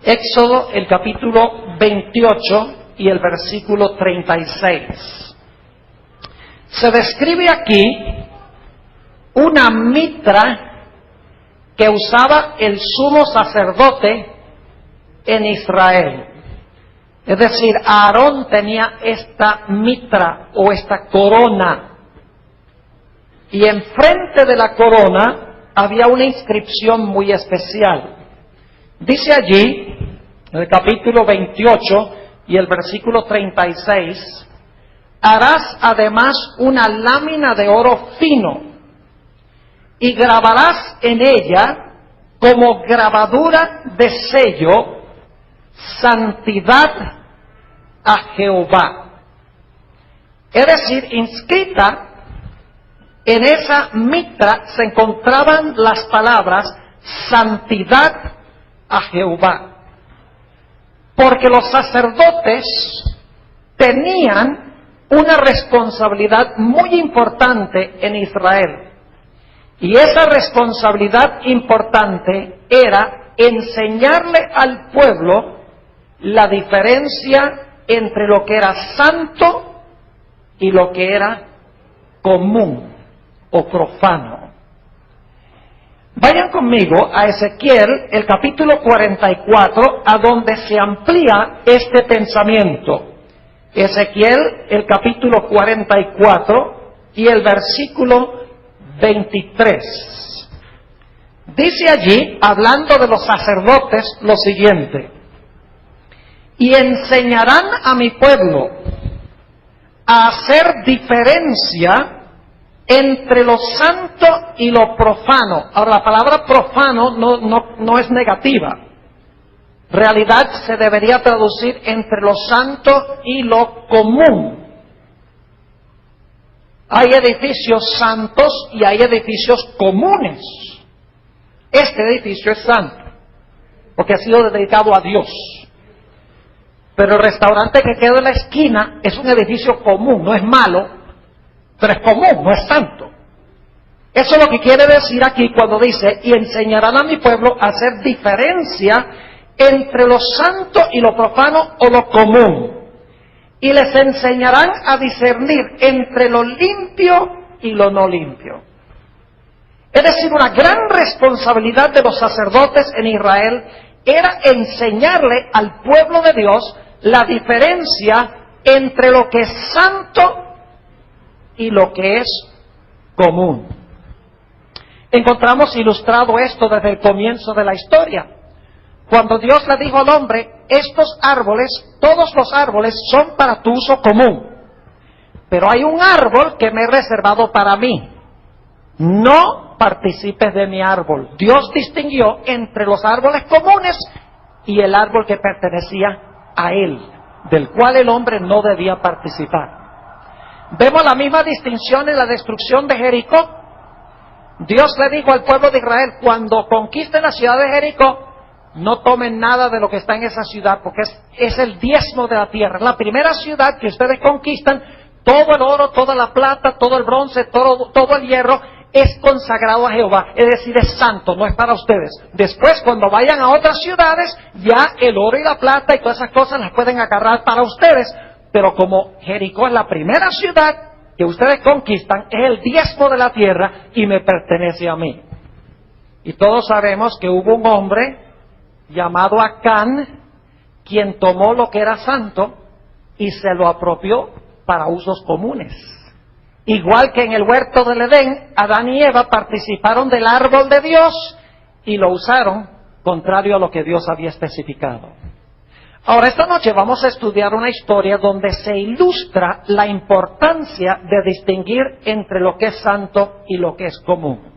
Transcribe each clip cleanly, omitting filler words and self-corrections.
Éxodo, el capítulo 28 y el versículo 36. Se describe aquí una mitra que usaba el sumo sacerdote en Israel. Es decir, Aarón tenía esta mitra o esta corona. Y enfrente de la corona había una inscripción muy especial. Dice allí, en el capítulo 28 y el versículo 36, harás además una lámina de oro fino y grabarás en ella como grabadura de sello, santidad a Jehová. Es decir, inscrita en esa mitra se encontraban las palabras santidad a Jehová. Porque los sacerdotes tenían una responsabilidad muy importante en Israel. Y esa responsabilidad importante era enseñarle al pueblo la diferencia entre lo que era santo y lo que era común o profano. Vayan conmigo a Ezequiel, el capítulo 44, a donde se amplía este pensamiento. Ezequiel, el capítulo 44 y el versículo 23. Dice allí, hablando de los sacerdotes, lo siguiente: y enseñarán a mi pueblo a hacer diferencia entre lo santo y lo profano. Ahora, la palabra profano no es negativa. En realidad se debería traducir entre lo santo y lo común. Hay edificios santos y hay edificios comunes. Este edificio es santo, porque ha sido dedicado a Dios. Pero el restaurante que queda en la esquina es un edificio común, no es malo, pero es común, no es santo. Eso es lo que quiere decir aquí cuando dice, y enseñarán a mi pueblo a hacer diferencia entre lo santo y lo profano o lo común. Y les enseñarán a discernir entre lo limpio y lo no limpio. Es decir, una gran responsabilidad de los sacerdotes en Israel era enseñarle al pueblo de Dios la diferencia entre lo que es santo y lo que es común. Encontramos ilustrado esto desde el comienzo de la historia. Cuando Dios le dijo al hombre, estos árboles, todos los árboles son para tu uso común, pero hay un árbol que me he reservado para mí. No participes de mi árbol. Dios distinguió entre los árboles comunes y el árbol que pertenecía a él, del cual el hombre no debía participar. Vemos la misma distinción en la destrucción de Jericó. Dios le dijo al pueblo de Israel, cuando conquisten la ciudad de Jericó, no tomen nada de lo que está en esa ciudad, porque es el diezmo de la tierra. La primera ciudad que ustedes conquistan, todo el oro, toda la plata, todo el bronce, todo el hierro, es consagrado a Jehová, es decir, es santo, no es para ustedes. Después, cuando vayan a otras ciudades, ya el oro y la plata y todas esas cosas las pueden agarrar para ustedes. Pero como Jericó es la primera ciudad que ustedes conquistan, es el diezmo de la tierra y me pertenece a mí. Y todos sabemos que hubo un hombre llamado Acán, quien tomó lo que era santo y se lo apropió para usos comunes. Igual que en el huerto del Edén, Adán y Eva participaron del árbol de Dios y lo usaron contrario a lo que Dios había especificado. Ahora, esta noche vamos a estudiar una historia donde se ilustra la importancia de distinguir entre lo que es santo y lo que es común.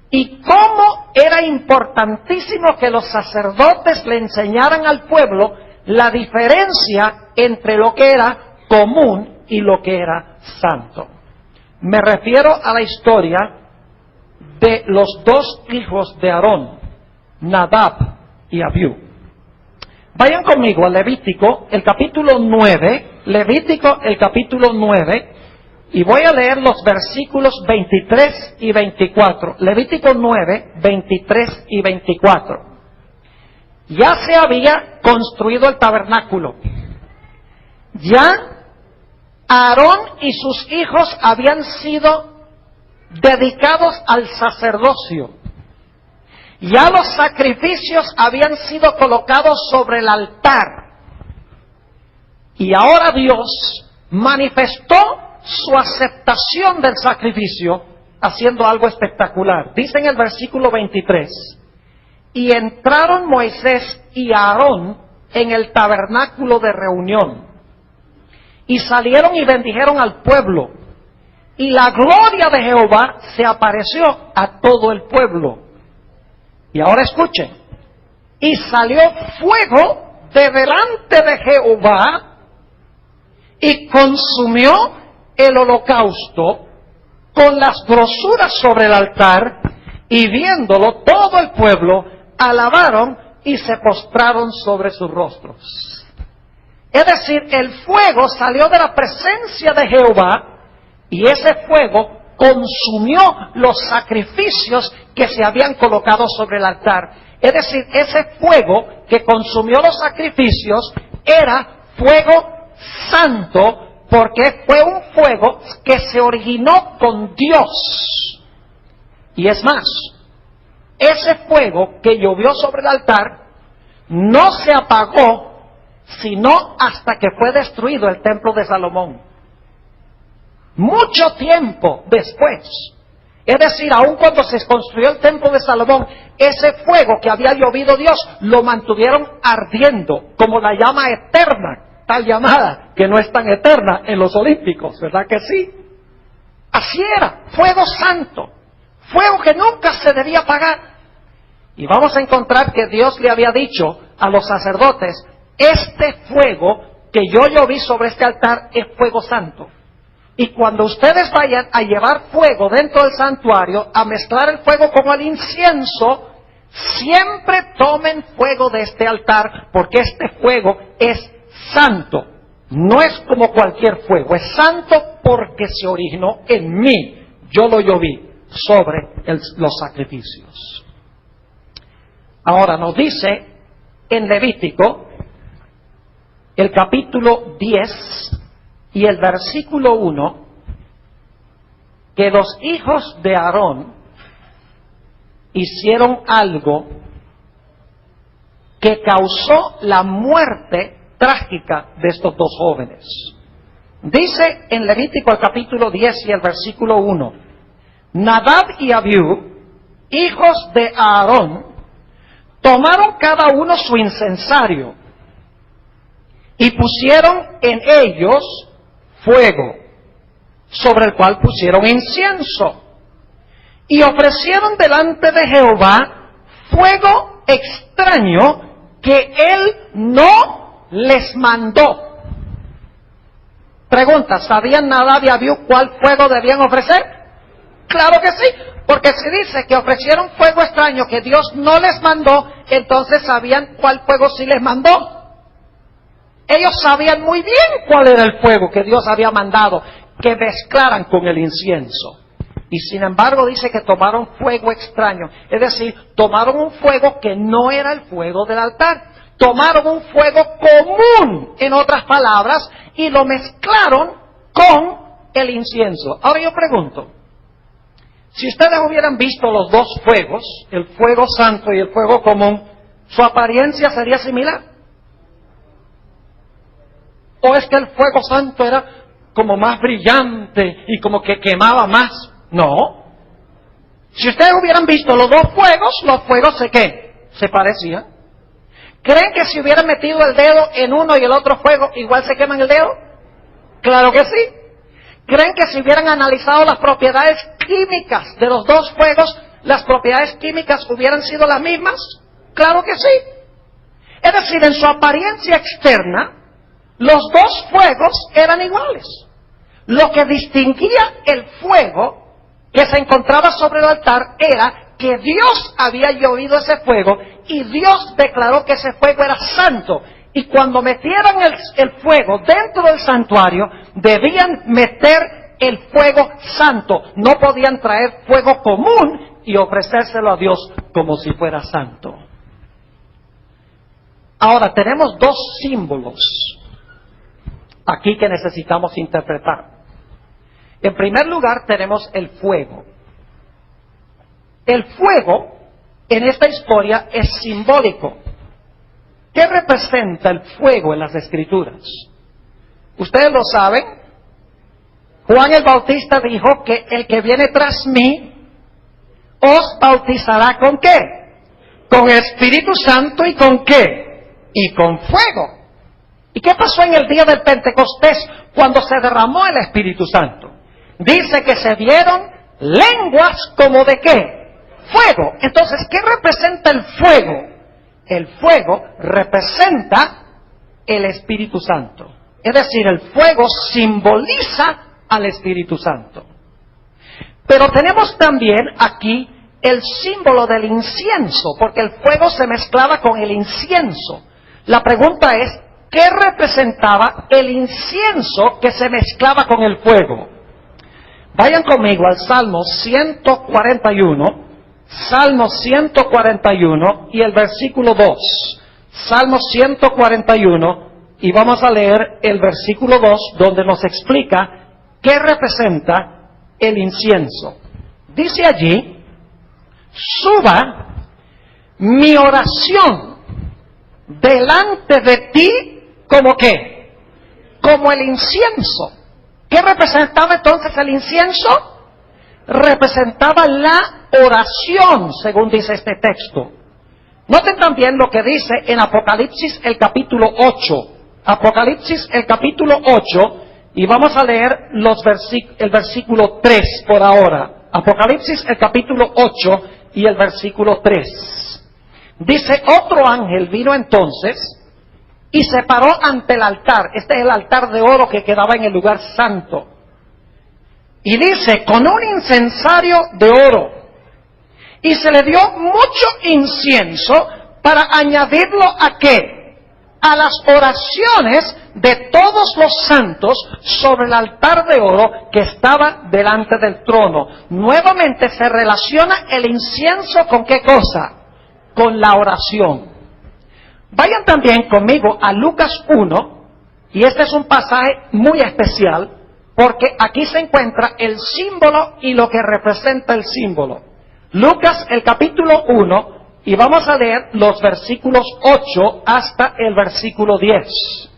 Y cómo era importantísimo que los sacerdotes le enseñaran al pueblo la diferencia entre lo que era común y lo que era santo. Me refiero a la historia de los dos hijos de Aarón, Nadab y Abiú. Vayan conmigo a Levítico, el capítulo 9, Levítico, el capítulo 9, y voy a leer los versículos 23 y 24. Levítico 9, 23 y 24. Ya se había construido el tabernáculo. Ya Aarón y sus hijos habían sido dedicados al sacerdocio. Ya los sacrificios habían sido colocados sobre el altar. Y ahora Dios manifestó su aceptación del sacrificio haciendo algo espectacular. Dice en el versículo 23, y entraron Moisés y Aarón en el tabernáculo de reunión, y salieron y bendijeron al pueblo, y la gloria de Jehová se apareció a todo el pueblo. Y ahora escuchen, y salió fuego de delante de Jehová, y consumió el holocausto con las grosuras sobre el altar, y viéndolo todo el pueblo, alabaron y se postraron sobre sus rostros. Es decir, el fuego salió de la presencia de Jehová, y ese fuego consumió los sacrificios que se habían colocado sobre el altar. Es decir, ese fuego que consumió los sacrificios era fuego santo, porque fue un fuego que se originó con Dios. Y es más, ese fuego que llovió sobre el altar no se apagó sino hasta que fue destruido el templo de Salomón. Mucho tiempo después, es decir, aun cuando se construyó el templo de Salomón, ese fuego que había llovido Dios lo mantuvieron ardiendo como la llama eterna, tal llamada, que no es tan eterna en los olímpicos, ¿verdad que sí? Así era, fuego santo, fuego que nunca se debía apagar. Y vamos a encontrar que Dios le había dicho a los sacerdotes, este fuego que yo lloví sobre este altar es fuego santo. Y cuando ustedes vayan a llevar fuego dentro del santuario, a mezclar el fuego con el incienso, siempre tomen fuego de este altar, porque este fuego es santo. No es como cualquier fuego, es santo porque se originó en mí. Yo lo lloví sobre los sacrificios. Ahora nos dice en Levítico, el capítulo 10 y el versículo 1, que los hijos de Aarón hicieron algo que causó la muerte trágica de estos dos jóvenes. Dice en Levítico el capítulo 10 y el versículo 1, Nadab y Abiú, hijos de Aarón, tomaron cada uno su incensario y pusieron en ellos fuego, sobre el cual pusieron incienso, y ofrecieron delante de Jehová fuego extraño que él no les mandó. Pregunta, ¿sabían Nadab y Abiú cuál fuego debían ofrecer? Claro que sí, porque se dice que ofrecieron fuego extraño que Dios no les mandó, entonces sabían cuál fuego sí les mandó. Ellos sabían muy bien cuál era el fuego que Dios había mandado que mezclaran con el incienso. Y sin embargo dice que tomaron fuego extraño. Es decir, tomaron un fuego que no era el fuego del altar. Tomaron un fuego común, en otras palabras, y lo mezclaron con el incienso. Ahora yo pregunto, si ustedes hubieran visto los dos fuegos, el fuego santo y el fuego común, ¿su apariencia sería similar? ¿O es que el fuego santo era como más brillante y como que quemaba más? No. Si ustedes hubieran visto los fuegos se parecían. ¿Creen que si hubieran metido el dedo en uno y el otro fuego, igual se queman el dedo? Claro que sí. ¿Creen que si hubieran analizado las propiedades químicas de los dos fuegos, las propiedades químicas hubieran sido las mismas? Claro que sí. Es decir, en su apariencia externa, los dos fuegos eran iguales. Lo que distinguía el fuego que se encontraba sobre el altar era que Dios había llovido ese fuego y Dios declaró que ese fuego era santo. Y cuando metieran el fuego dentro del santuario, debían meter el fuego santo. No podían traer fuego común y ofrecérselo a Dios como si fuera santo. Ahora, tenemos dos símbolos aquí que necesitamos interpretar. En primer lugar, tenemos el fuego. El fuego en esta historia es simbólico. ¿Qué representa el fuego en las Escrituras? Ustedes lo saben. Juan el Bautista dijo que el que viene tras mí os bautizará ¿con qué? Con Espíritu Santo y ¿con qué? Y con fuego. ¿Y qué pasó en el día del Pentecostés cuando se derramó el Espíritu Santo? Dice que se vieron lenguas como de ¿qué? Fuego. Entonces, ¿qué representa el fuego? El fuego representa el Espíritu Santo. Es decir, el fuego simboliza al Espíritu Santo. Pero tenemos también aquí el símbolo del incienso, porque el fuego se mezclaba con el incienso. La pregunta es, ¿qué representaba el incienso que se mezclaba con el fuego? Vayan conmigo al Salmo 141, Salmo 141 y el versículo 2. Salmo 141 y vamos a leer el versículo 2 donde nos explica qué representa el incienso. Dice allí, suba mi oración delante de ti como qué, como el incienso. ¿Qué representaba entonces el incienso? Representaba la oración, según dice este texto. Noten también lo que dice en Apocalipsis el capítulo 8. Apocalipsis el capítulo 8, y vamos a leer el versículo 3 por ahora. Apocalipsis el capítulo 8 y el versículo 3. Dice, otro ángel vino entonces y se paró ante el altar. Este es el altar de oro que quedaba en el lugar santo. Y dice, con un incensario de oro. Y se le dio mucho incienso para añadirlo ¿a qué? A las oraciones de todos los santos sobre el altar de oro que estaba delante del trono. Nuevamente se relaciona el incienso ¿con qué cosa? Con la oración. Vayan también conmigo a Lucas 1, y este es un pasaje muy especial, porque aquí se encuentra el símbolo y lo que representa el símbolo. Lucas el capítulo 1, y vamos a leer los versículos 8 hasta el versículo 10.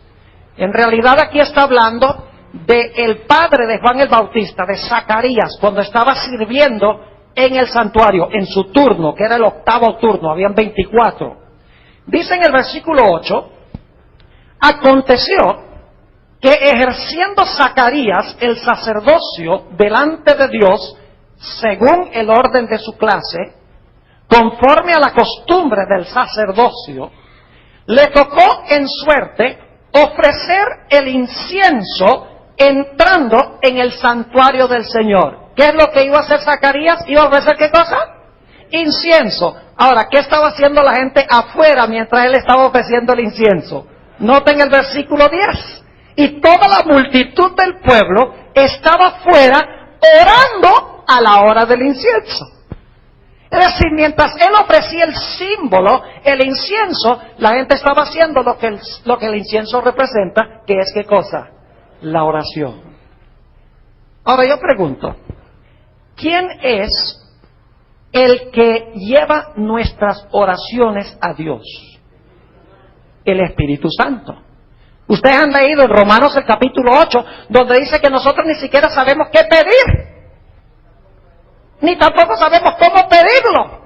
En realidad aquí está hablando del padre de Juan el Bautista, de Zacarías, cuando estaba sirviendo en el santuario, en su turno, que era el octavo turno, habían 24. Dice en el versículo 8, aconteció que ejerciendo Zacarías el sacerdocio delante de Dios, según el orden de su clase, conforme a la costumbre del sacerdocio, le tocó en suerte ofrecer el incienso entrando en el santuario del Señor. ¿Qué es lo que iba a hacer Zacarías? ¿Iba a ofrecer qué cosa? Incienso. Ahora, ¿qué estaba haciendo la gente afuera mientras él estaba ofreciendo el incienso? Noten el versículo 10. Y toda la multitud del pueblo estaba afuera orando a la hora del incienso. Es decir, mientras él ofrecía el símbolo, el incienso, la gente estaba haciendo lo que el incienso representa, que es ¿qué cosa? La oración. Ahora yo pregunto, ¿quién es el que lleva nuestras oraciones a Dios? El Espíritu Santo. Ustedes han leído en Romanos el capítulo 8, donde dice que nosotros ni siquiera sabemos qué pedir, ni tampoco sabemos cómo pedirlo.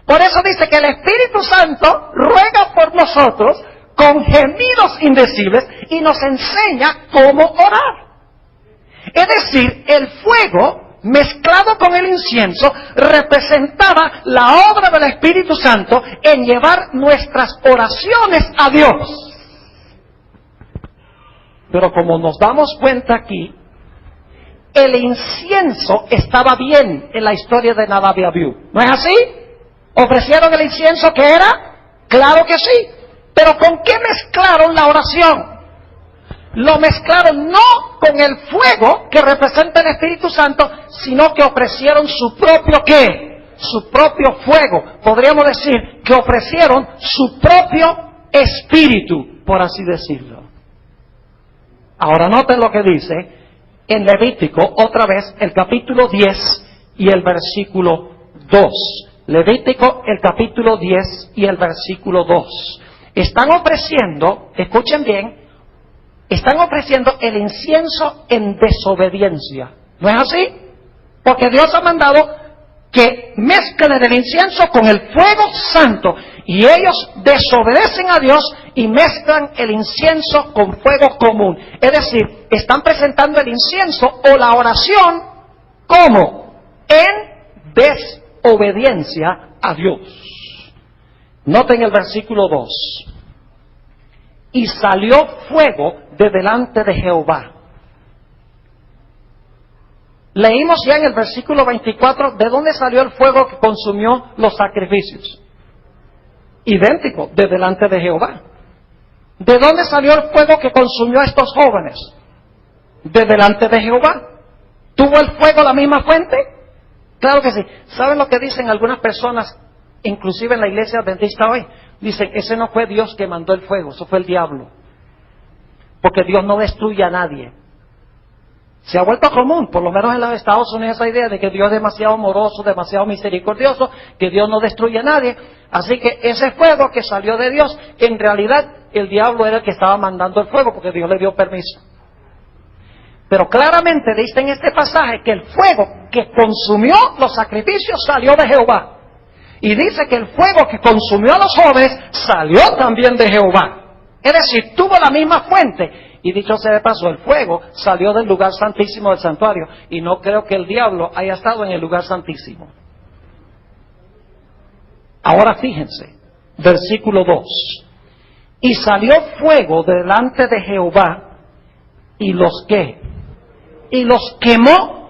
Por eso dice que el Espíritu Santo ruega por nosotros con gemidos indecibles y nos enseña cómo orar. Es decir, el fuego mezclado con el incienso representaba la obra del Espíritu Santo en llevar nuestras oraciones a Dios. Pero como nos damos cuenta aquí, el incienso estaba bien en la historia de Nadab y Abiú. ¿No es así? ¿Ofrecieron el incienso que era? Claro que sí. Pero ¿con qué mezclaron la oración? Lo mezclaron no con el fuego que representa el Espíritu Santo, sino que ofrecieron su propio ¿qué? Su propio fuego. Podríamos decir que ofrecieron su propio espíritu, por así decirlo. Ahora noten lo que dice en Levítico, otra vez, el capítulo 10 y el versículo 2. Levítico, el capítulo 10 y el versículo 2. Están ofreciendo, escuchen bien, están ofreciendo el incienso en desobediencia. ¿No es así? Porque Dios ha mandado que mezclen el incienso con el fuego santo. Y ellos desobedecen a Dios y mezclan el incienso con fuego común. Es decir, están presentando el incienso o la oración como en desobediencia a Dios. Noten el versículo 2. Y salió fuego de delante de Jehová. Leímos ya en el versículo 24 de dónde salió el fuego que consumió los sacrificios. Idéntico, de delante de Jehová. ¿De dónde salió el fuego que consumió a estos jóvenes? De delante de Jehová. ¿Tuvo el fuego la misma fuente? Claro que sí. ¿Saben lo que dicen algunas personas, inclusive en la iglesia adventista hoy? Dicen, ese no fue Dios que mandó el fuego, eso fue el diablo. Porque Dios no destruye a nadie. Se ha vuelto común, por lo menos en los Estados Unidos, esa idea de que Dios es demasiado amoroso, demasiado misericordioso, que Dios no destruye a nadie. Así que ese fuego que salió de Dios, en realidad el diablo era el que estaba mandando el fuego, porque Dios le dio permiso. Pero claramente dice en este pasaje que el fuego que consumió los sacrificios salió de Jehová. Y dice que el fuego que consumió a los jóvenes salió también de Jehová. Es decir, tuvo la misma fuente. Y dicho sea de paso, el fuego salió del lugar santísimo del santuario. Y no creo que el diablo haya estado en el lugar santísimo. Ahora fíjense, versículo 2. Y salió fuego delante de Jehová, y los ¿qué? Y los quemó,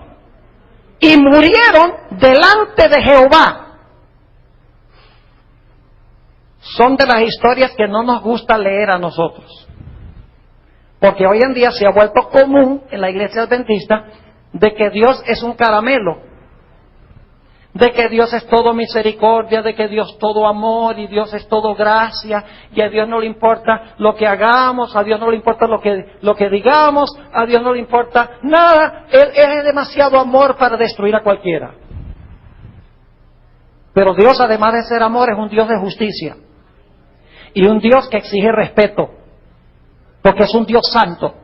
y murieron delante de Jehová. Son de las historias que no nos gusta leer a nosotros. Porque hoy en día se ha vuelto común en la iglesia adventista de que Dios es un caramelo, de que Dios es todo misericordia, de que Dios es todo amor y Dios es todo gracia, y a Dios no le importa lo que hagamos, a Dios no le importa lo que digamos, a Dios no le importa nada. Él es demasiado amor para destruir a cualquiera. Pero Dios, además de ser amor, es un Dios de justicia y un Dios que exige respeto, porque es un Dios santo.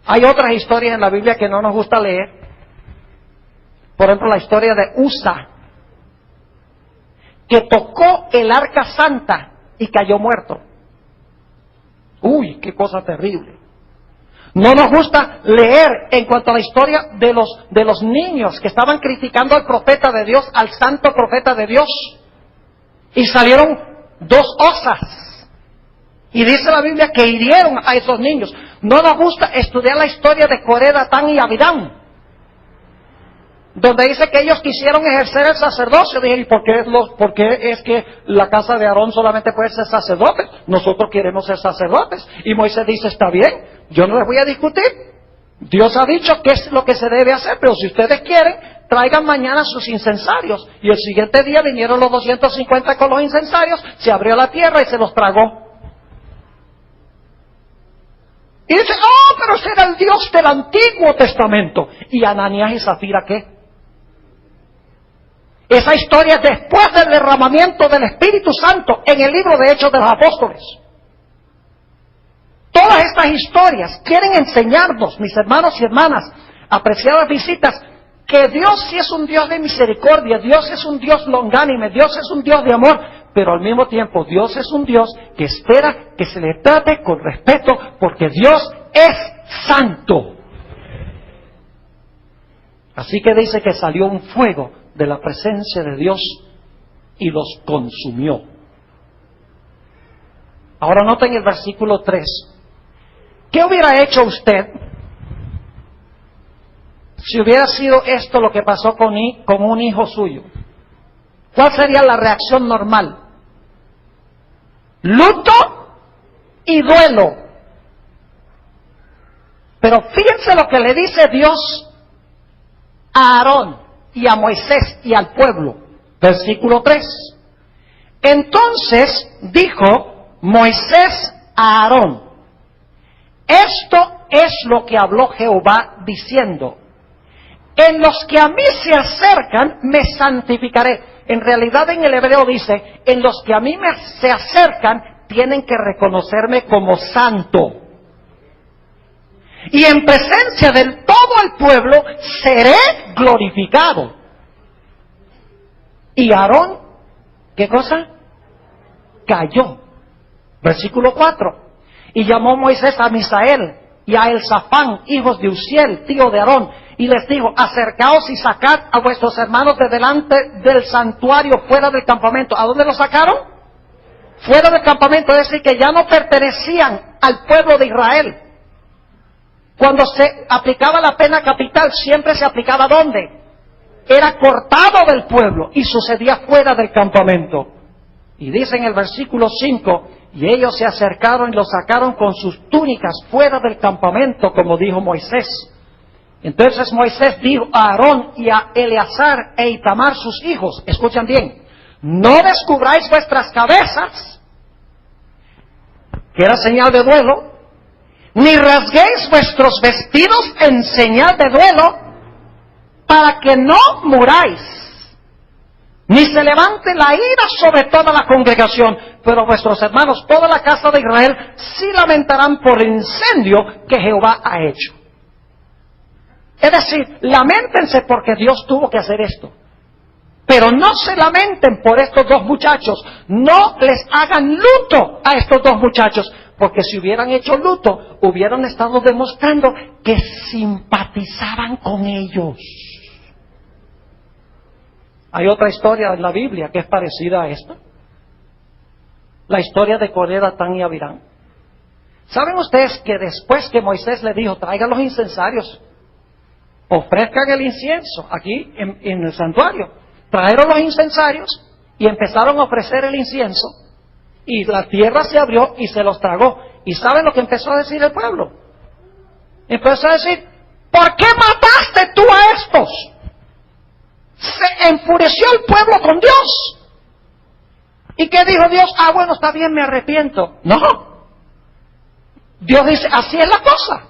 Hay otras historias en la Biblia que no nos gusta leer. Por ejemplo, la historia de Usa, que tocó el arca santa y cayó muerto. Uy, qué cosa terrible. No nos gusta leer en cuanto a la historia de los niños que estaban criticando al profeta de Dios, al santo profeta de Dios, y salieron 2 osas. Y dice la Biblia que hirieron a esos niños. No nos gusta estudiar la historia de Coré, Datán y Abirán, donde dice que ellos quisieron ejercer el sacerdocio. Dije, ¿y por qué es que la casa de Aarón solamente puede ser sacerdote? Nosotros queremos ser sacerdotes. Y Moisés dice, está bien, yo no les voy a discutir. Dios ha dicho qué es lo que se debe hacer, pero si ustedes quieren, traigan mañana sus incensarios. Y el siguiente día vinieron los 250 con los incensarios, se abrió la tierra y se los tragó. Y dice, pero ese era el Dios del Antiguo Testamento. ¿Y Ananías y Zafira qué? Esa historia es después del derramamiento del Espíritu Santo en el libro de Hechos de los Apóstoles. Todas estas historias quieren enseñarnos, mis hermanos y hermanas, apreciadas visitas, que Dios sí es un Dios de misericordia, Dios es un Dios longánime, Dios es un Dios de amor, pero al mismo tiempo Dios es un Dios que espera que se le trate con respeto, porque Dios es santo. Así que dice que salió un fuego de la presencia de Dios y los consumió. Ahora noten el versículo 3. ¿Qué hubiera hecho usted si hubiera sido esto lo que pasó con un hijo suyo? ¿Cuál sería la reacción normal? Luto y duelo. Pero fíjense lo que le dice Dios a Aarón y a Moisés y al pueblo. Versículo 3. Entonces dijo Moisés a Aarón: esto es lo que habló Jehová diciendo: en los que a mí se acercan me santificaré. En realidad en el hebreo dice: en los que a mí se acercan tienen que reconocerme como santo. Y en presencia de todo el pueblo seré glorificado. Y Aarón, ¿qué cosa? Cayó. Versículo 4. Y llamó Moisés a Misael y a Elzafán, hijos de Uziel, tío de Aarón, y les dijo: acercaos y sacad a vuestros hermanos de delante del santuario, fuera del campamento. ¿A dónde los sacaron? Fuera del campamento, es decir, que ya no pertenecían al pueblo de Israel. Cuando se aplicaba la pena capital, siempre se aplicaba ¿dónde? Era cortado del pueblo y sucedía fuera del campamento. Y dice en el versículo 5: y ellos se acercaron y los sacaron con sus túnicas fuera del campamento, como dijo Moisés. Entonces Moisés dijo a Aarón y a Eleazar e Itamar sus hijos: escuchan bien, no descubráis vuestras cabezas, que era señal de duelo, ni rasguéis vuestros vestidos en señal de duelo, para que no muráis, ni se levante la ira sobre toda la congregación. Pero vuestros hermanos, toda la casa de Israel, sí lamentarán por el incendio que Jehová ha hecho. Es decir, lamentense porque Dios tuvo que hacer esto. Pero no se lamenten por estos dos muchachos. No les hagan luto a estos dos muchachos. Porque si hubieran hecho luto, hubieran estado demostrando que simpatizaban con ellos. Hay otra historia en la Biblia que es parecida a esta. La historia de Coré, Datán y Abirán. ¿Saben ustedes que después que Moisés le dijo: traigan los incensarios, ofrezcan el incienso aquí en el santuario? Trajeron los incensarios y empezaron a ofrecer el incienso, y la tierra se abrió y se los tragó. ¿Y saben lo que empezó a decir el pueblo? Empezó a decir: ¿por qué mataste tú a estos? Se enfureció el pueblo con Dios. ¿Y qué dijo Dios? Ah, bueno, está bien, me arrepiento. No. Dios dice: así es la cosa.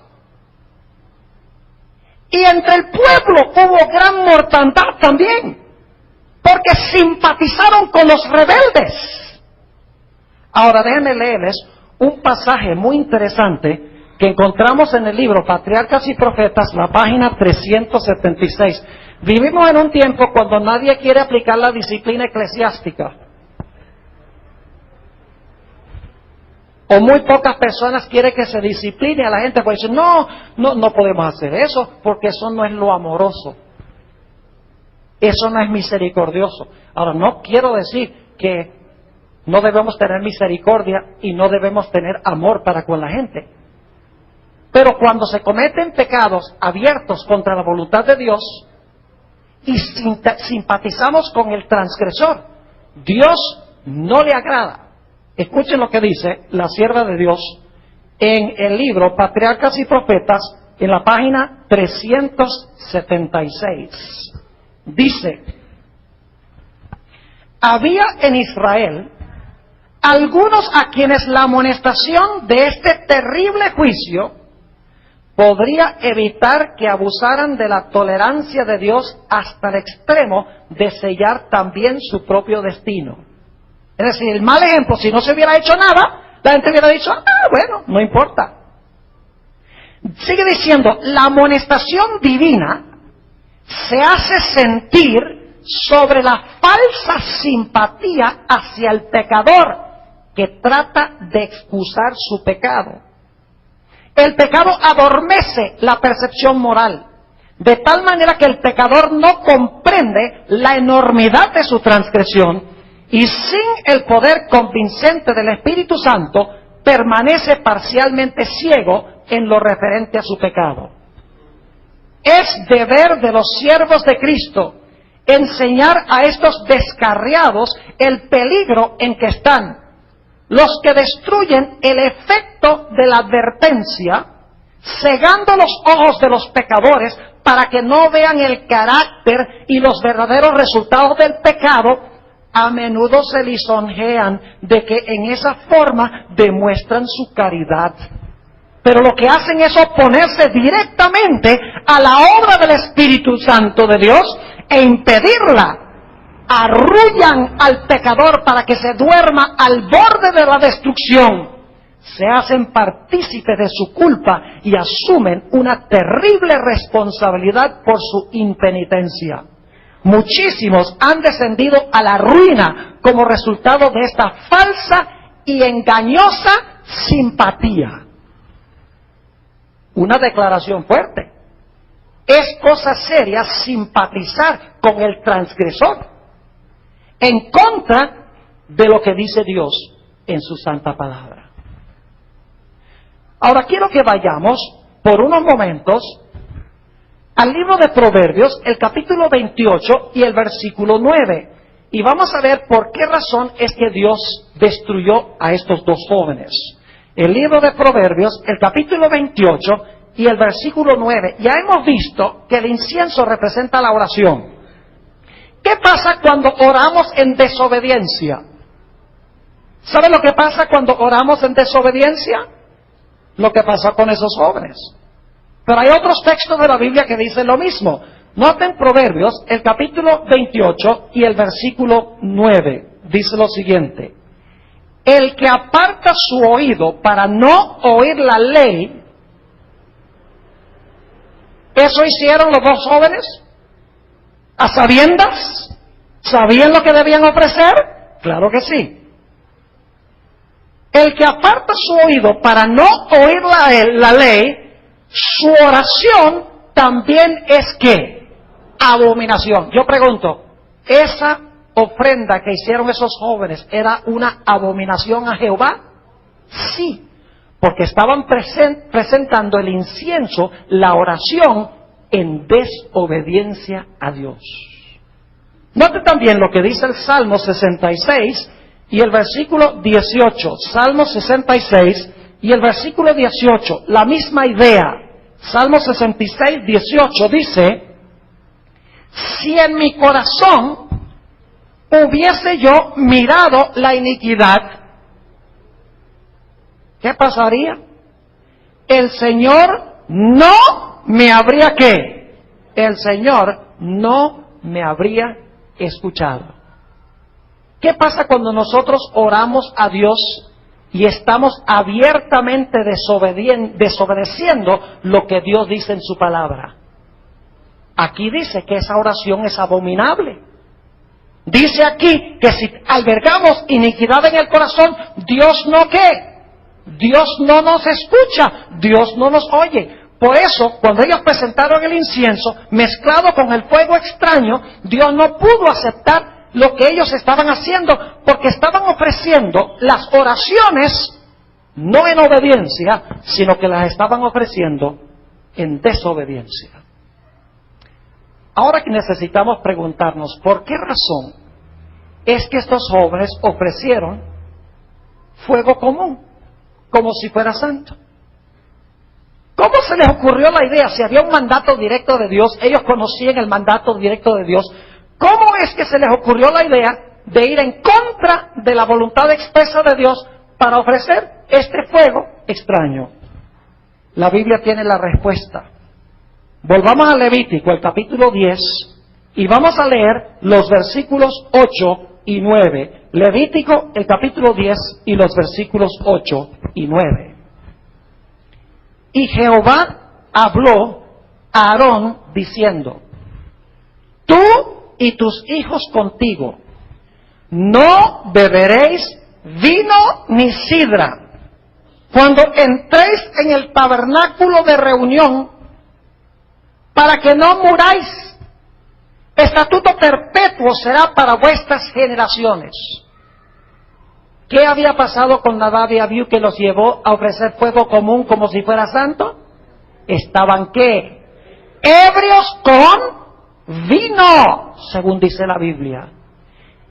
Y entre el pueblo hubo gran mortandad también, porque simpatizaron con los rebeldes. Ahora déjenme leerles un pasaje muy interesante que encontramos en el libro Patriarcas y Profetas, la página 376. Vivimos en un tiempo cuando nadie quiere aplicar la disciplina eclesiástica. O muy pocas personas quieren que se discipline a la gente, porque dicen: no podemos hacer eso, porque eso no es lo amoroso. Eso no es misericordioso. Ahora, no quiero decir que no debemos tener misericordia y no debemos tener amor para con la gente. Pero cuando se cometen pecados abiertos contra la voluntad de Dios y simpatizamos con el transgresor, Dios no le agrada. Escuchen lo que dice la sierva de Dios en el libro Patriarcas y Profetas, en la página 376. Dice: había en Israel algunos a quienes la amonestación de este terrible juicio podría evitar que abusaran de la tolerancia de Dios hasta el extremo de sellar también su propio destino. Es decir, el mal ejemplo: si no se hubiera hecho nada, la gente hubiera dicho: bueno, no importa. Sigue diciendo: la amonestación divina se hace sentir sobre la falsa simpatía hacia el pecador que trata de excusar su pecado. El pecado adormece la percepción moral, de tal manera que el pecador no comprende la enormidad de su transgresión, y sin el poder convincente del Espíritu Santo permanece parcialmente ciego en lo referente a su pecado. Es deber de los siervos de Cristo enseñar a estos descarriados el peligro en que están. Los que destruyen el efecto de la advertencia, cegando los ojos de los pecadores para que no vean el carácter y los verdaderos resultados del pecado, a menudo se lisonjean de que en esa forma demuestran su caridad. Pero lo que hacen es oponerse directamente a la obra del Espíritu Santo de Dios e impedirla. Arrullan al pecador para que se duerma al borde de la destrucción. Se hacen partícipes de su culpa y asumen una terrible responsabilidad por su impenitencia. Muchísimos han descendido a la ruina como resultado de esta falsa y engañosa simpatía. Una declaración fuerte. Es cosa seria simpatizar con el transgresor en contra de lo que dice Dios en su santa palabra. Ahora quiero que vayamos por unos momentos al libro de Proverbios, el capítulo 28 y el versículo 9. Y vamos a ver por qué razón es que Dios destruyó a estos dos jóvenes. El libro de Proverbios, el capítulo 28 y el versículo 9. Ya hemos visto que el incienso representa la oración. ¿Qué pasa cuando oramos en desobediencia? ¿Sabe lo que pasa cuando oramos en desobediencia? Lo que pasó con esos jóvenes. Pero hay otros textos de la Biblia que dicen lo mismo. Noten Proverbios, el capítulo 28 y el versículo 9. Dice lo siguiente: el que aparta su oído para no oír la ley, ¿eso hicieron los dos jóvenes? ¿A sabiendas? ¿Sabían lo que debían ofrecer? Claro que sí. El que aparta su oído para no oír la ley, su oración también es ¿qué? Abominación. Yo pregunto, ¿esa ofrenda que hicieron esos jóvenes era una abominación a Jehová? Sí, porque estaban presentando el incienso, la oración, en desobediencia a Dios. Note también lo que dice el Salmo 66 y el versículo 18. Salmo 66 y el versículo 18, la misma idea. Salmo 66, 18 dice: si en mi corazón hubiese yo mirado la iniquidad, ¿qué pasaría? El Señor no me habría ¿qué? El Señor no me habría escuchado. ¿Qué pasa cuando nosotros oramos a Dios y estamos abiertamente desobedeciendo lo que Dios dice en su palabra? Aquí dice que esa oración es abominable. Dice aquí que si albergamos iniquidad en el corazón, Dios no ¿qué? Dios no nos escucha, Dios no nos oye. Por eso, cuando ellos presentaron el incienso mezclado con el fuego extraño, Dios no pudo aceptar lo que ellos estaban haciendo, porque estaban ofreciendo las oraciones no en obediencia, sino que las estaban ofreciendo en desobediencia. Ahora que necesitamos preguntarnos, ¿por qué razón es que estos jóvenes ofrecieron fuego común, como si fuera santo? ¿Cómo se les ocurrió la idea? Si había un mandato directo de Dios, ellos conocían el mandato directo de Dios, ¿cómo es que se les ocurrió la idea de ir en contra de la voluntad expresa de Dios para ofrecer este fuego extraño? La Biblia tiene la respuesta. Volvamos a Levítico, el capítulo 10, y vamos a leer los versículos 8 y 9. Levítico, el capítulo 10 y los versículos 8 y 9. Y Jehová habló a Aarón diciendo: tú y tus hijos contigo no beberéis vino ni sidra cuando entréis en el tabernáculo de reunión, para que no muráis. Estatuto perpetuo será para vuestras generaciones. ¿Qué había pasado con Nadab y Abiú que los llevó a ofrecer fuego común como si fuera santo? Estaban ¿qué? Ebrios con vino, según dice la Biblia.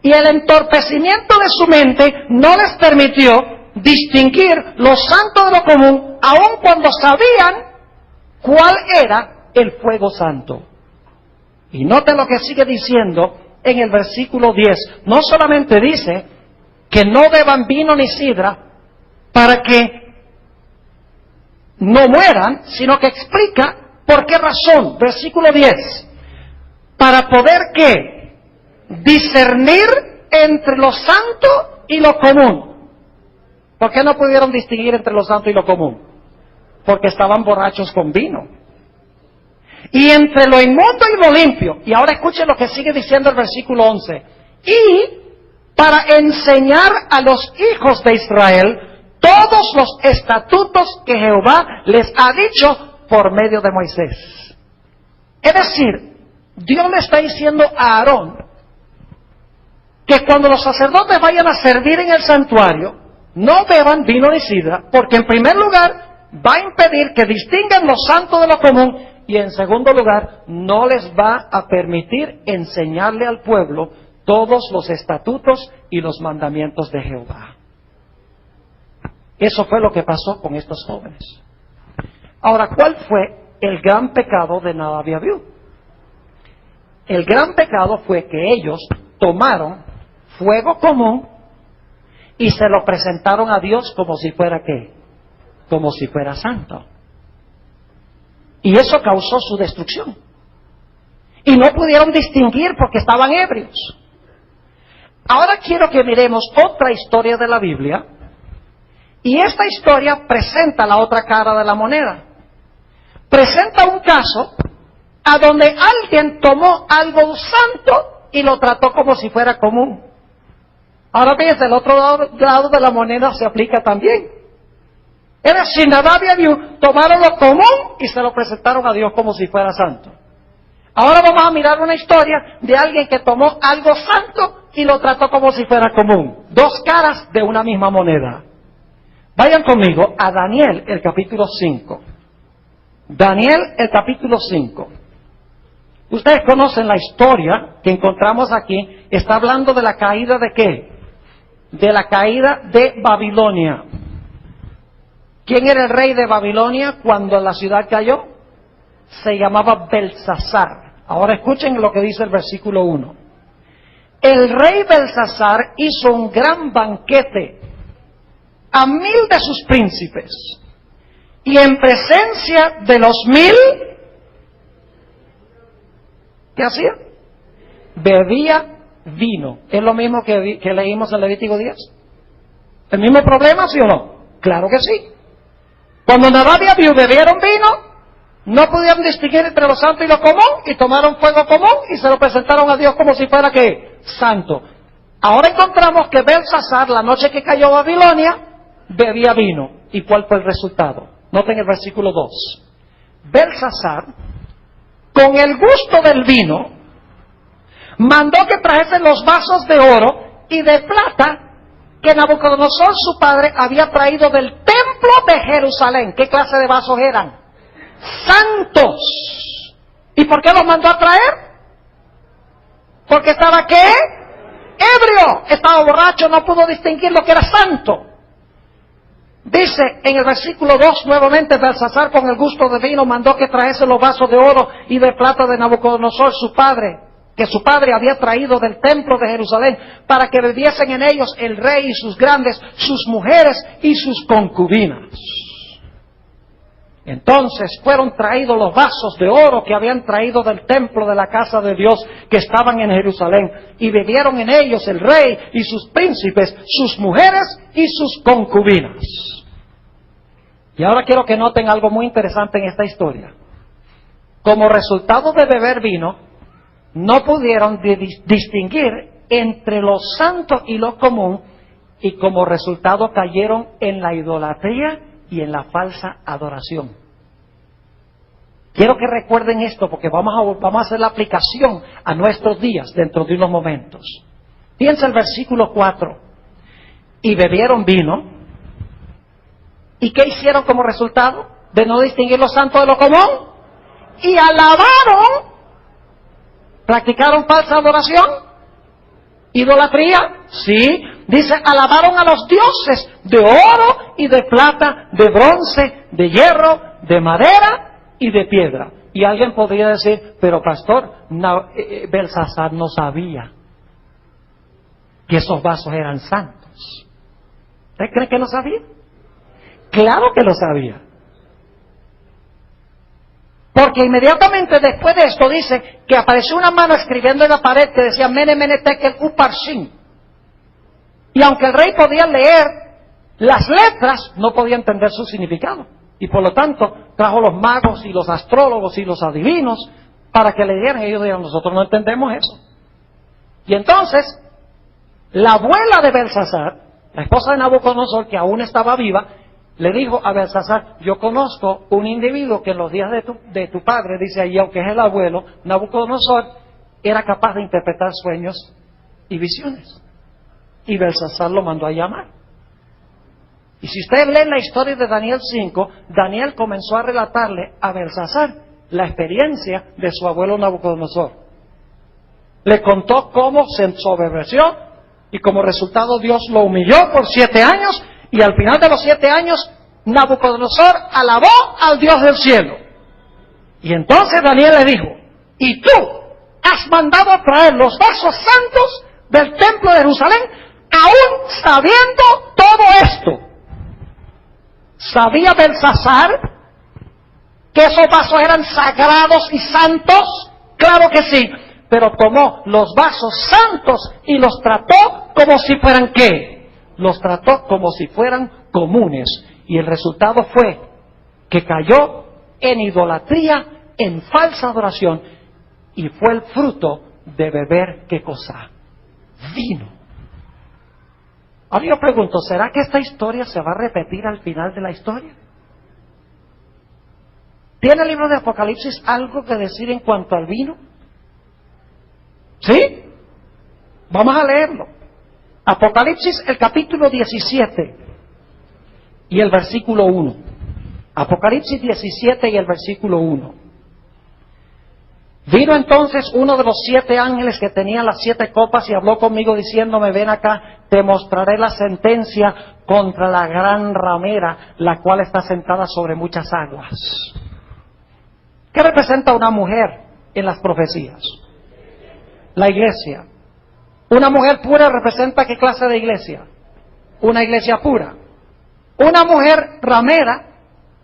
Y el entorpecimiento de su mente no les permitió distinguir lo santo de lo común, aun cuando sabían cuál era el fuego santo. Y noten lo que sigue diciendo en el versículo 10. No solamente dice que no beban vino ni sidra para que no mueran, sino que explica por qué razón. Versículo 10. Para poder, ¿qué? Discernir entre lo santo y lo común. ¿Por qué no pudieron distinguir entre lo santo y lo común? Porque estaban borrachos con vino. Y entre lo inmundo y lo limpio. Y ahora escuchen lo que sigue diciendo el versículo 11. Y para enseñar a los hijos de Israel todos los estatutos que Jehová les ha dicho por medio de Moisés. Es decir, Dios le está diciendo a Aarón que cuando los sacerdotes vayan a servir en el santuario, no beban vino ni sidra, porque en primer lugar va a impedir que distingan lo santo de lo común, y en segundo lugar no les va a permitir enseñarle al pueblo todos los estatutos y los mandamientos de Jehová. Eso fue lo que pasó con estos jóvenes. Ahora, ¿cuál fue el gran pecado de Nadab y Abiú? El gran pecado fue que ellos tomaron fuego común y se lo presentaron a Dios como si fuera ¿qué? Como si fuera santo. Y eso causó su destrucción. Y no pudieron distinguir porque estaban ebrios. Ahora quiero que miremos otra historia de la Biblia. Y esta historia presenta la otra cara de la moneda. Presenta un caso a donde alguien tomó algo santo y lo trató como si fuera común. Ahora fíjense, el otro lado de la moneda se aplica también. Es decir, Nadab y Abiú tomaron lo común y se lo presentaron a Dios como si fuera santo. Ahora vamos a mirar una historia de alguien que tomó algo santo y lo trató como si fuera común. Dos caras de una misma moneda. Vayan conmigo a Daniel, el capítulo 5. Daniel, el capítulo 5. Ustedes conocen la historia que encontramos aquí. Está hablando de la caída de ¿qué? De la caída de Babilonia. ¿Quién era el rey de Babilonia cuando la ciudad cayó? Se llamaba Belsasar. Ahora escuchen lo que dice el versículo 1. El rey Belsasar hizo un gran banquete a 1000 de sus príncipes, y en presencia de los 1000, ¿qué hacía? Bebía vino. ¿Es lo mismo que leímos en Levítico 10? ¿El mismo problema, sí o no? Claro que sí. Cuando Nadab y Abiú bebieron vino, no pudieron distinguir entre lo santo y lo común, y tomaron fuego común y se lo presentaron a Dios como si fuera ¿qué? Santo. Ahora encontramos que Belsasar, la noche que cayó Babilonia, bebía vino. ¿Y cuál fue el resultado? Noten el versículo 2. Belsasar, con el gusto del vino, mandó que trajesen los vasos de oro y de plata que Nabucodonosor, su padre, había traído del templo de Jerusalén. ¿Qué clase de vasos eran? Santos. ¿Y por qué los mandó a traer? Porque estaba ¿qué? Ebrio. Estaba borracho, no pudo distinguir lo que era santo. Dice en el versículo 2 nuevamente, Belsasar con el gusto de vino mandó que trajese los vasos de oro y de plata de Nabucodonosor, su padre, que su padre había traído del templo de Jerusalén, para que bebiesen en ellos el rey y sus grandes, sus mujeres y sus concubinas. Entonces fueron traídos los vasos de oro que habían traído del templo de la casa de Dios que estaban en Jerusalén, y bebieron en ellos el rey y sus príncipes, sus mujeres y sus concubinas. Y ahora quiero que noten algo muy interesante en esta historia. Como resultado de beber vino, no pudieron distinguir entre lo santo y lo común, y como resultado cayeron en la idolatría y en la falsa adoración. Quiero que recuerden esto porque vamos a hacer la aplicación a nuestros días dentro de unos momentos. Piensa el versículo 4. Y bebieron vino. ¿Y qué hicieron como resultado de no distinguir lo santo de lo común? Y alabaron. ¿Practicaron falsa adoración? ¿Idolatría? Sí. Dice, alabaron a los dioses de oro y de plata, de bronce, de hierro, de madera y de piedra. Y alguien podría decir, pero pastor, Belsasar no sabía que esos vasos eran santos. ¿Usted cree que lo sabía? Claro que lo sabía. Porque inmediatamente después de esto dice que apareció una mano escribiendo en la pared que decía Mene Mene Tekel Uparsin. Y aunque el rey podía leer las letras, no podía entender su significado. Y por lo tanto trajo los magos y los astrólogos y los adivinos para que leyeran. Y ellos dijeron, nosotros no entendemos eso. Y entonces, la abuela de Belsasar, la esposa de Nabucodonosor, que aún estaba viva, le dijo a Belsasar, yo conozco un individuo que en los días de tu padre, dice ahí, aunque es el abuelo, Nabucodonosor, era capaz de interpretar sueños y visiones. Y Belsasar lo mandó a llamar. Y si ustedes leen la historia de Daniel 5, Daniel comenzó a relatarle a Belsasar la experiencia de su abuelo Nabucodonosor. Le contó cómo se ensoberbeció y como resultado Dios lo humilló por 7 años y al final de los 7 años Nabucodonosor alabó al Dios del cielo. Y entonces Daniel le dijo, y tú has mandado a traer los vasos santos del templo de Jerusalén, aún sabiendo todo esto. ¿Sabía Belsasar que esos vasos eran sagrados y santos? Claro que sí, pero tomó los vasos santos y los trató como si fueran ¿qué? Los trató como si fueran comunes. Y el resultado fue que cayó en idolatría, en falsa adoración, y fue el fruto de beber, ¿qué cosa? Vino. Ahora yo pregunto, ¿será que esta historia se va a repetir al final de la historia? ¿Tiene el libro de Apocalipsis algo que decir en cuanto al vino? ¿Sí? Vamos a leerlo. Apocalipsis, el capítulo 17 y el versículo 1. Apocalipsis 17 y el versículo 1. Vino entonces uno de los 7 ángeles que tenía las 7 copas y habló conmigo diciéndome, ven acá, te mostraré la sentencia contra la gran ramera, la cual está sentada sobre muchas aguas. ¿Qué representa una mujer en las profecías? La iglesia. Una mujer pura representa ¿qué clase de iglesia? Una iglesia pura. Una mujer ramera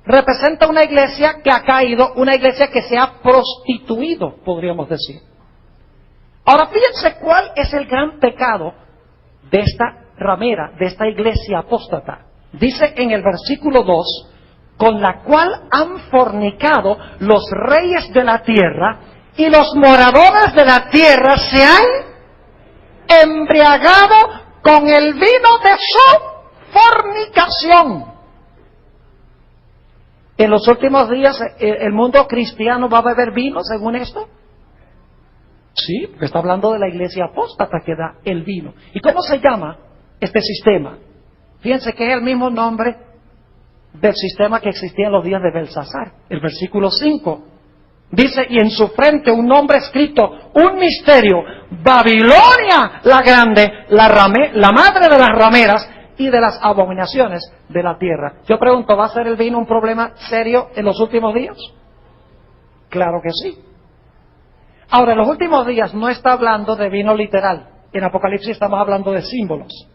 representa una iglesia que ha caído, una iglesia que se ha prostituido, podríamos decir. Ahora fíjense cuál es el gran pecado de esta ramera, de esta iglesia apóstata. Dice en el versículo 2, con la cual han fornicado los reyes de la tierra y los moradores de la tierra se han embriagado con el vino de su fornicación. En los últimos días, ¿el mundo cristiano va a beber vino según esto? Sí, porque está hablando de la iglesia apóstata que da el vino. ¿Y cómo se llama este sistema? Fíjense que es el mismo nombre del sistema que existía en los días de Belsasar. El versículo 5 dice, y en su frente un nombre escrito, un misterio, Babilonia la grande, la madre de las rameras y de las abominaciones de la tierra. Yo pregunto, ¿va a ser el vino un problema serio en los últimos días? Claro que sí. Ahora, en los últimos días no está hablando de vino literal. En Apocalipsis estamos hablando de símbolos.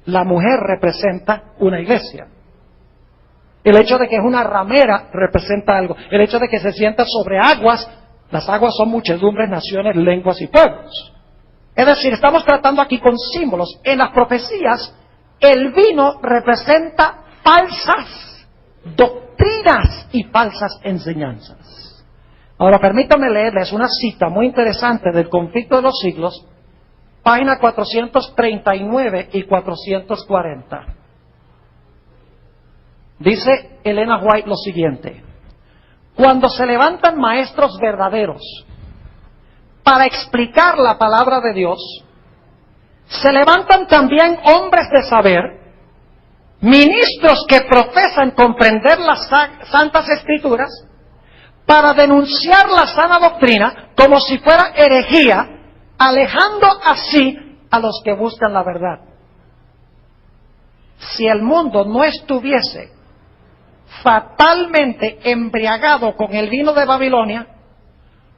La mujer representa una iglesia. El hecho de que es una ramera representa algo. El hecho de que se sienta sobre aguas, las aguas son muchedumbres, naciones, lenguas y pueblos. Es decir, estamos tratando aquí con símbolos. En las profecías, el vino representa falsas doctrinas y falsas enseñanzas. Ahora permítanme leerles una cita muy interesante del Conflicto de los Siglos, página 439 y 440. Dice Elena White lo siguiente: cuando se levantan maestros verdaderos para explicar la palabra de Dios, se levantan también hombres de saber, ministros que profesan comprender las santas escrituras, para denunciar la sana doctrina como si fuera herejía, alejando así a los que buscan la verdad. Si el mundo no estuviese fatalmente embriagado con el vino de Babilonia,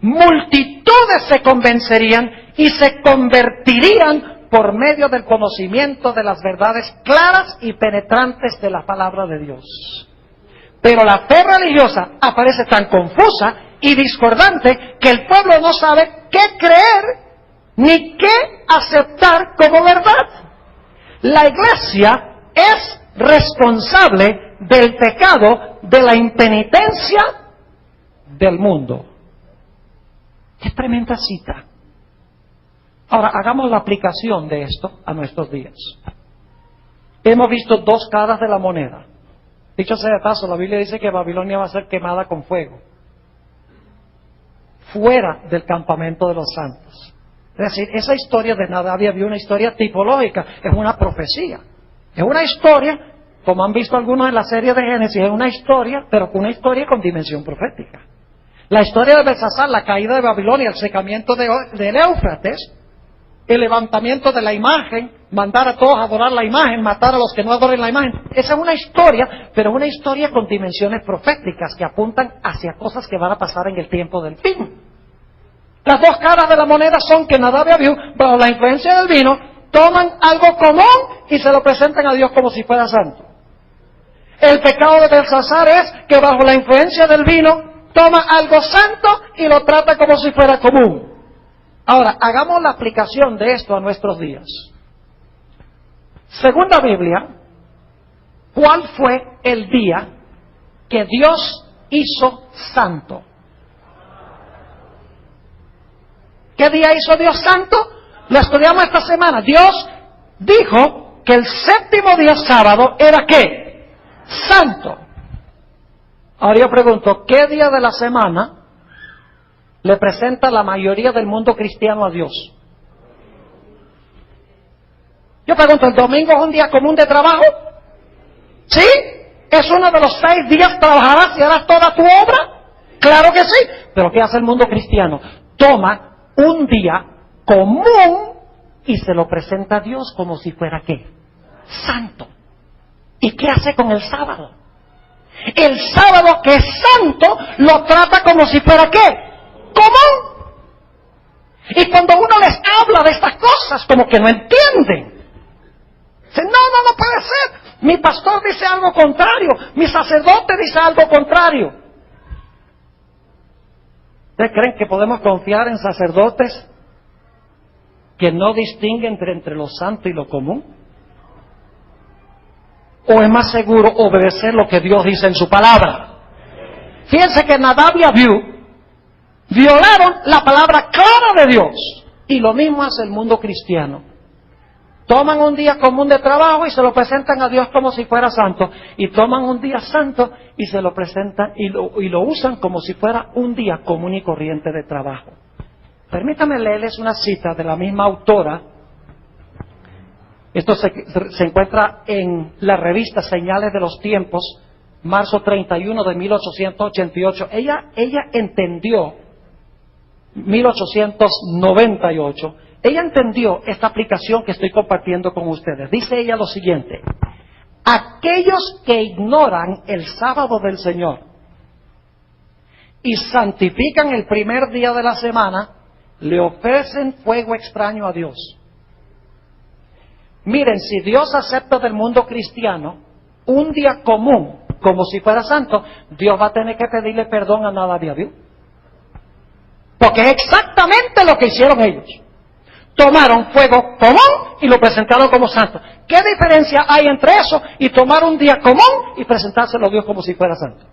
multitudes se convencerían y se convertirían por medio del conocimiento de las verdades claras y penetrantes de la palabra de Dios. Pero la fe religiosa aparece tan confusa y discordante que el pueblo no sabe qué creer ni qué aceptar como verdad. La iglesia es responsable del pecado de la impenitencia del mundo. ¡Qué tremenda cita! Ahora, hagamos la aplicación de esto a nuestros días. Hemos visto dos caras de la moneda. Dicho sea de paso, la Biblia dice que Babilonia va a ser quemada con fuego, fuera del campamento de los santos. Es decir, esa historia de Nadab y Abiú, una historia tipológica, es una profecía. Es una historia, como han visto algunos en la serie de Génesis, es una historia, pero una historia con dimensión profética. La historia de Belsasar, la caída de Babilonia, el secamiento del Éufrates, el levantamiento de la imagen, mandar a todos a adorar la imagen, matar a los que no adoren la imagen. Esa es una historia, pero es una historia con dimensiones proféticas que apuntan hacia cosas que van a pasar en el tiempo del fin. Las dos caras de la moneda son que Nadab y Abiú, bajo la influencia del vino, toman algo común y se lo presentan a Dios como si fuera santo. El pecado de Belsasar es que bajo la influencia del vino toma algo santo y lo trata como si fuera común. Ahora, hagamos la aplicación de esto a nuestros días. Según la Biblia, ¿cuál fue el día que Dios hizo santo? ¿Qué día hizo Dios santo? Lo estudiamos esta semana. Dios dijo que el séptimo día sábado era ¿qué? Santo. Ahora yo pregunto, ¿qué día de la semana le presenta la mayoría del mundo cristiano a Dios? Yo pregunto, ¿el domingo es un día común de trabajo? ¿Sí? ¿Es uno de los 6 días trabajarás y harás toda tu obra? Claro que sí. ¿Pero qué hace el mundo cristiano? Toma un día común y se lo presenta a Dios como si fuera ¿qué? Santo. ¿Y qué hace con el sábado? El sábado, que es santo, lo trata como si fuera ¿qué? Común. Y cuando uno les habla de estas cosas, como que no entienden. Dicen, no puede ser. Mi pastor dice algo contrario. Mi sacerdote dice algo contrario. ¿Ustedes creen que podemos confiar en sacerdotes que no distinguen entre lo santo y lo común? ¿O es más seguro obedecer lo que Dios dice en su palabra? Fíjense que Nadab y Abiú violaron la palabra clara de Dios. Y lo mismo hace el mundo cristiano. Toman un día común de trabajo y se lo presentan a Dios como si fuera santo. Y toman un día santo y se lo presentan y lo usan como si fuera un día común y corriente de trabajo. Permítame leerles una cita de la misma autora. Esto se encuentra en la revista Señales de los Tiempos, marzo 31 de 1888. Ella entendió, 1898, ella entendió esta aplicación que estoy compartiendo con ustedes. Dice ella lo siguiente: aquellos que ignoran el sábado del Señor y santifican el primer día de la semana, le ofrecen fuego extraño a Dios. Miren, si Dios acepta del mundo cristiano un día común como si fuera santo, Dios va a tener que pedirle perdón a Nadab y Abiú. Porque es exactamente lo que hicieron ellos. Tomaron fuego común y lo presentaron como santo. ¿Qué diferencia hay entre eso y tomar un día común y presentárselo a Dios como si fuera santo?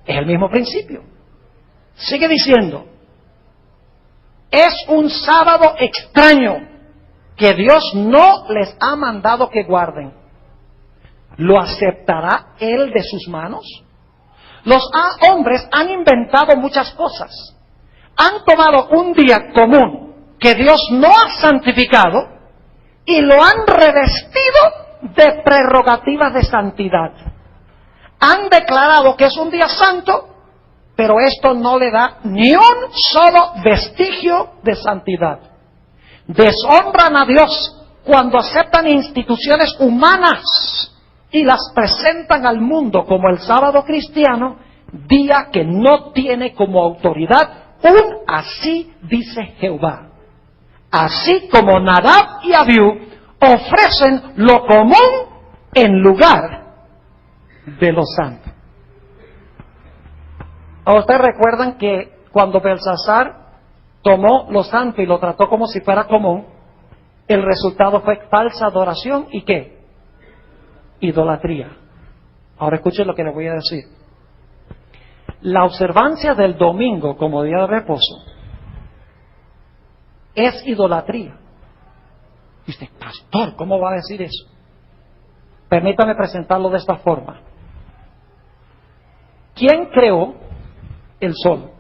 Es el mismo principio. Sigue diciendo, es un sábado extraño que Dios no les ha mandado que guarden. ¿Lo aceptará Él de sus manos? Los hombres han inventado muchas cosas. Han tomado un día común que Dios no ha santificado y lo han revestido de prerrogativas de santidad. Han declarado que es un día santo, pero esto no le da ni un solo vestigio de santidad. Deshonran a Dios cuando aceptan instituciones humanas y las presentan al mundo como el sábado cristiano, día que no tiene como autoridad así dice Jehová. Así como Nadab y Abiú ofrecen lo común en lugar de lo santo. ¿A ustedes recuerdan que cuando Belsasar tomó lo santo y lo trató como si fuera común, el resultado fue falsa adoración y qué? Idolatría. Ahora escuchen lo que les voy a decir. La observancia del domingo como día de reposo es idolatría. Y usted, pastor, ¿cómo va a decir eso? Permítame presentarlo de esta forma. ¿Quién creó el sol?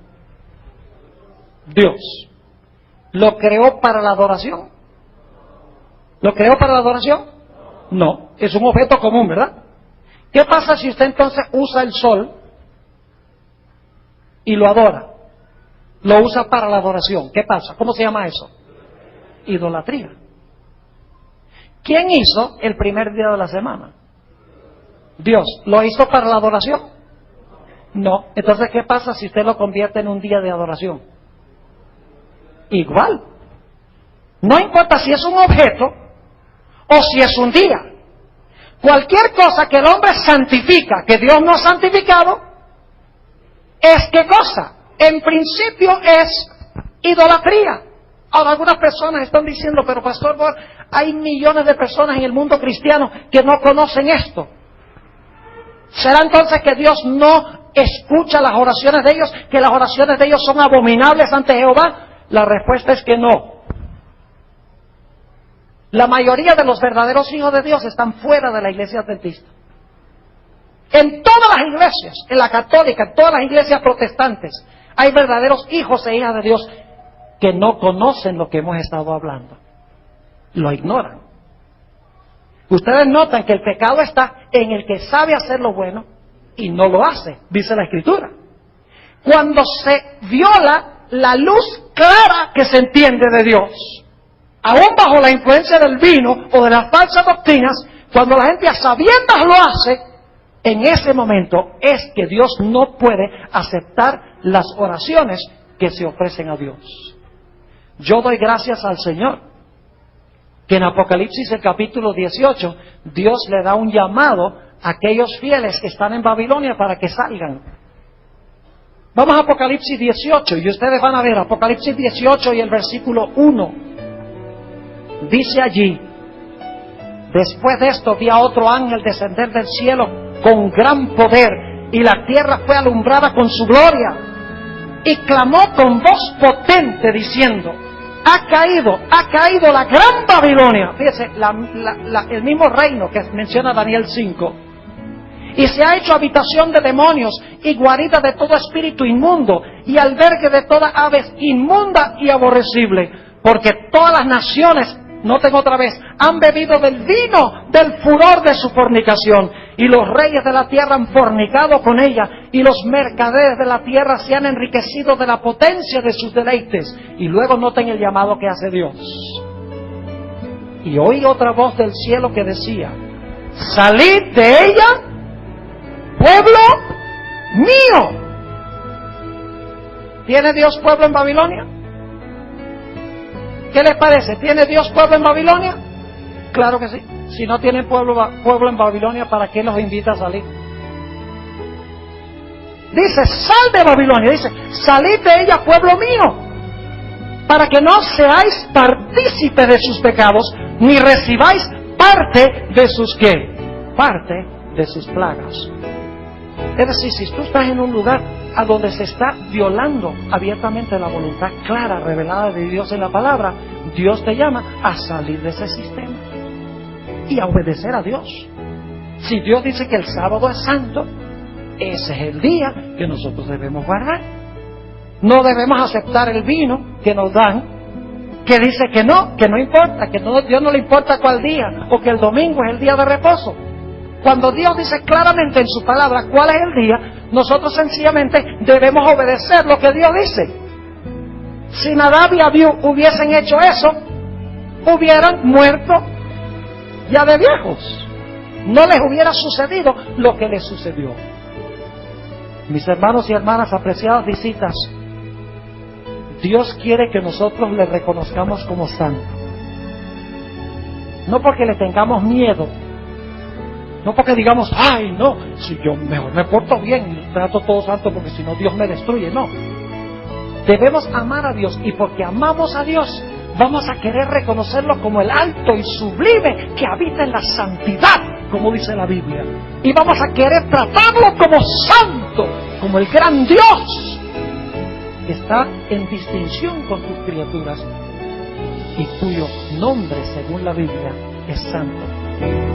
Dios. ¿Lo creó para la adoración? ¿Lo creó para la adoración? No, es un objeto común, ¿verdad? ¿Qué pasa si usted entonces usa el sol y lo adora? Lo usa para la adoración. ¿Qué pasa? ¿Cómo se llama eso? Idolatría. ¿Quién hizo el primer día de la semana? Dios. ¿Lo hizo para la adoración? No. Entonces, ¿qué pasa si usted lo convierte en un día de adoración? Igual. No importa si es un objeto o si es un día. Cualquier cosa que el hombre santifica, que Dios no ha santificado, ¿es qué cosa? En principio es idolatría. Ahora, algunas personas están diciendo, pero pastor, hay millones de personas en el mundo cristiano que no conocen esto. ¿Será entonces que Dios no escucha las oraciones de ellos, que las oraciones de ellos son abominables ante Jehová? La respuesta es que no. La mayoría de los verdaderos hijos de Dios están fuera de la iglesia adventista. En todas las iglesias, en la católica, en todas las iglesias protestantes, hay verdaderos hijos e hijas de Dios que no conocen lo que hemos estado hablando. Lo ignoran. Ustedes notan que el pecado está en el que sabe hacer lo bueno y no lo hace, dice la Escritura. Cuando se viola la luz clara que se entiende de Dios, aún bajo la influencia del vino o de las falsas doctrinas, cuando la gente a sabiendas lo hace, en ese momento es que Dios no puede aceptar las oraciones que se ofrecen a Dios. Yo doy gracias al Señor que en Apocalipsis el capítulo 18 Dios le da un llamado a aquellos fieles que están en Babilonia para que salgan. Vamos a Apocalipsis 18 y ustedes van a ver Apocalipsis 18 y el versículo 1. Dice allí: después de esto vi a otro ángel descender del cielo con gran poder, y la tierra fue alumbrada con su gloria, y clamó con voz potente diciendo: ha caído la gran Babilonia. Fíjese, el mismo reino que menciona Daniel 5. Y se ha hecho habitación de demonios y guarida de todo espíritu inmundo y albergue de toda aves inmunda y aborrecible, porque todas las naciones, noten otra vez, han bebido del vino del furor de su fornicación, y los reyes de la tierra han fornicado con ella, y los mercaderes de la tierra se han enriquecido de la potencia de sus deleites. Y luego noten el llamado que hace Dios. Y oí otra voz del cielo que decía: salid de ella, pueblo mío. ¿Tiene Dios pueblo en Babilonia? ¿Qué les parece? ¿Tiene Dios pueblo en Babilonia? Claro que sí. Si no tienen pueblo en Babilonia, ¿para qué los invita a salir? Dice: sal de Babilonia. Dice: salid de ella, pueblo mío, para que no seáis partícipes de sus pecados, ni recibáis parte de sus ¿qué? Parte de sus plagas. Es decir, si tú estás en un lugar a donde se está violando abiertamente la voluntad clara, revelada de Dios en la palabra, Dios te llama a salir de ese sistema y a obedecer a Dios. Si Dios dice que el sábado es santo, ese es el día que nosotros debemos guardar. No debemos aceptar el vino que nos dan, que dice que no importa, que Dios no le importa cuál día, o que el domingo es el día de reposo. Cuando Dios dice claramente en su palabra cuál es el día, nosotros sencillamente debemos obedecer lo que Dios dice. Si Nadab y Abiú hubiesen hecho eso, hubieran muerto ya de viejos. No les hubiera sucedido lo que les sucedió. Mis hermanos y hermanas, apreciadas visitas, Dios quiere que nosotros le reconozcamos como santo. No porque le tengamos miedo, no porque digamos, ay, no, si yo mejor me porto bien y trato todo santo porque si no Dios me destruye. No. Debemos amar a Dios, y porque amamos a Dios, vamos a querer reconocerlo como el alto y sublime que habita en la santidad, como dice la Biblia. Y vamos a querer tratarlo como santo, como el gran Dios que está en distinción con sus criaturas y cuyo nombre, según la Biblia, es santo.